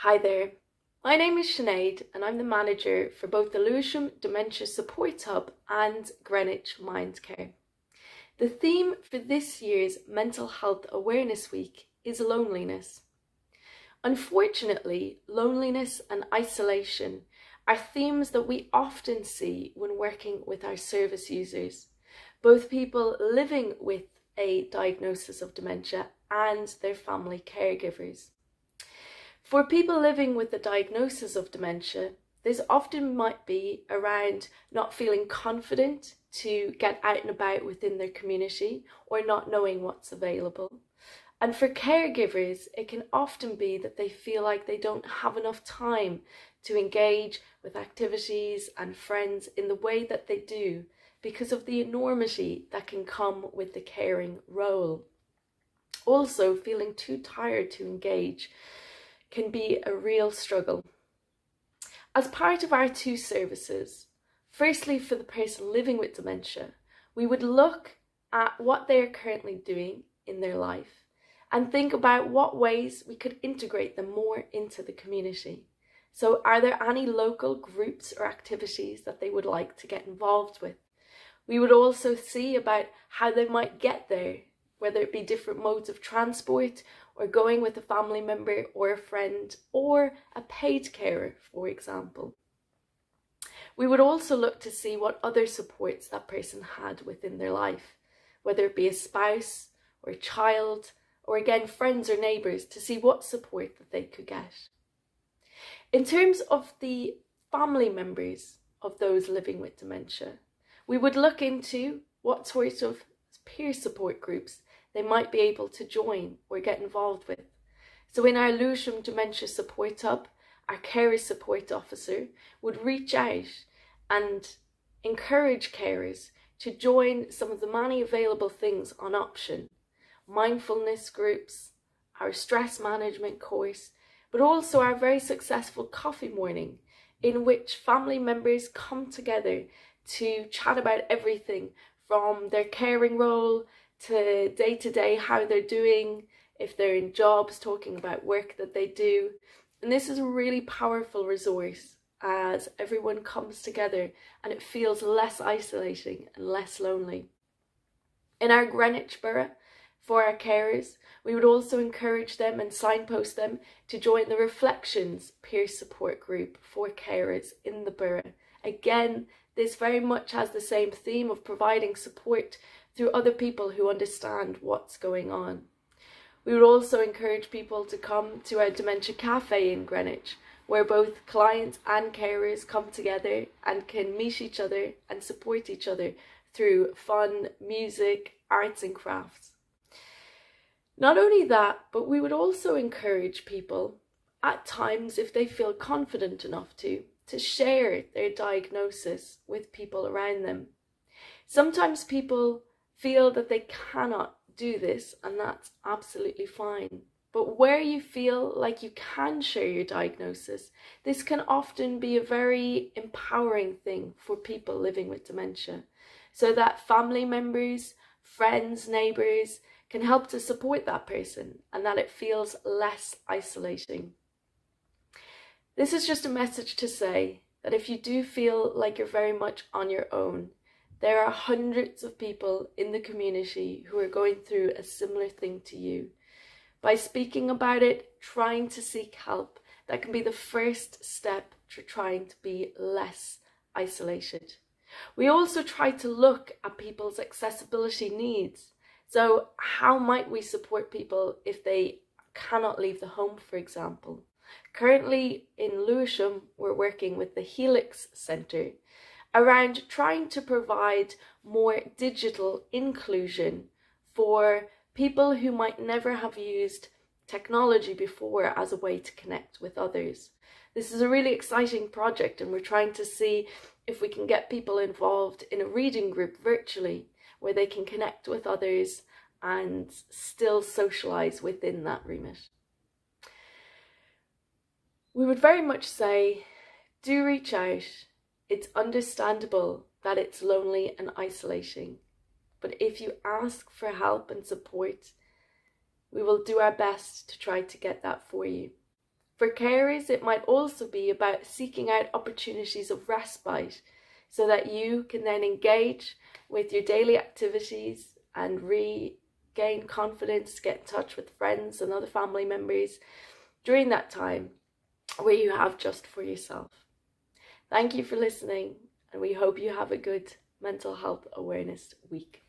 Hi there, my name is Sinéad and I'm the manager for both the Lewisham Dementia Support Hub and Greenwich Mindcare. The theme for this year's Mental Health Awareness Week is loneliness. Unfortunately, loneliness and isolation are themes that we often see when working with our service users, both people living with a diagnosis of dementia and their family caregivers. For people living with the diagnosis of dementia, this often might be around not feeling confident to get out and about within their community or not knowing what's available. And for caregivers, it can often be that they feel like they don't have enough time to engage with activities and friends in the way that they do because of the enormity that can come with the caring role. Also, feeling too tired to engage can be a real struggle. As part of our two services, firstly for the person living with dementia, we would look at what they are currently doing in their life and think about what ways we could integrate them more into the community. So are there any local groups or activities that they would like to get involved with? We would also see about how they might get there, whether it be different modes of transport or going with a family member or a friend or a paid carer, for example. We would also look to see what other supports that person had within their life, whether it be a spouse or a child, or again, friends or neighbours, to see what support that they could get. In terms of the family members of those living with dementia, we would look into what sort of peer support groups they might be able to join or get involved with. So in our Lewisham Dementia Support Hub, our carer support officer would reach out and encourage carers to join some of the many available things on option. Mindfulness groups, our stress management course, but also our very successful coffee morning in which family members come together to chat about everything from their caring role to day-to-day how they're doing, if they're in jobs, talking about work that they do. And this is a really powerful resource as everyone comes together and it feels less isolating and less lonely. In our Greenwich borough, for our carers, we would also encourage them and signpost them to join the Reflections peer support group for carers in the borough. Again, this very much has the same theme of providing support through other people who understand what's going on. We would also encourage people to come to our Dementia Cafe in Greenwich, where both clients and carers come together and can meet each other and support each other through fun, music, arts and crafts. Not only that, but we would also encourage people, at times if they feel confident enough to share their diagnosis with people around them. Sometimes people feel that they cannot do this, and that's absolutely fine. But where you feel like you can share your diagnosis, this can often be a very empowering thing for people living with dementia, so that family members, friends, neighbours can help to support that person and that it feels less isolating. This is just a message to say that if you do feel like you're very much on your own, there are hundreds of people in the community who are going through a similar thing to you. By speaking about it, trying to seek help, that can be the first step to trying to be less isolated. We also try to look at people's accessibility needs. So how might we support people if they cannot leave the home, for example? Currently in Lewisham, we're working with the Helix Centre around trying to provide more digital inclusion for people who might never have used technology before as a way to connect with others. This is a really exciting project and we're trying to see if we can get people involved in a reading group virtually where they can connect with others and still socialise within that remit. We would very much say, do reach out. It's understandable that it's lonely and isolating, but if you ask for help and support, we will do our best to try to get that for you. For carers, it might also be about seeking out opportunities of respite so that you can then engage with your daily activities and regain confidence, get in touch with friends and other family members during that time where you have just for yourself. Thank you for listening, and we hope you have a good mental health awareness week.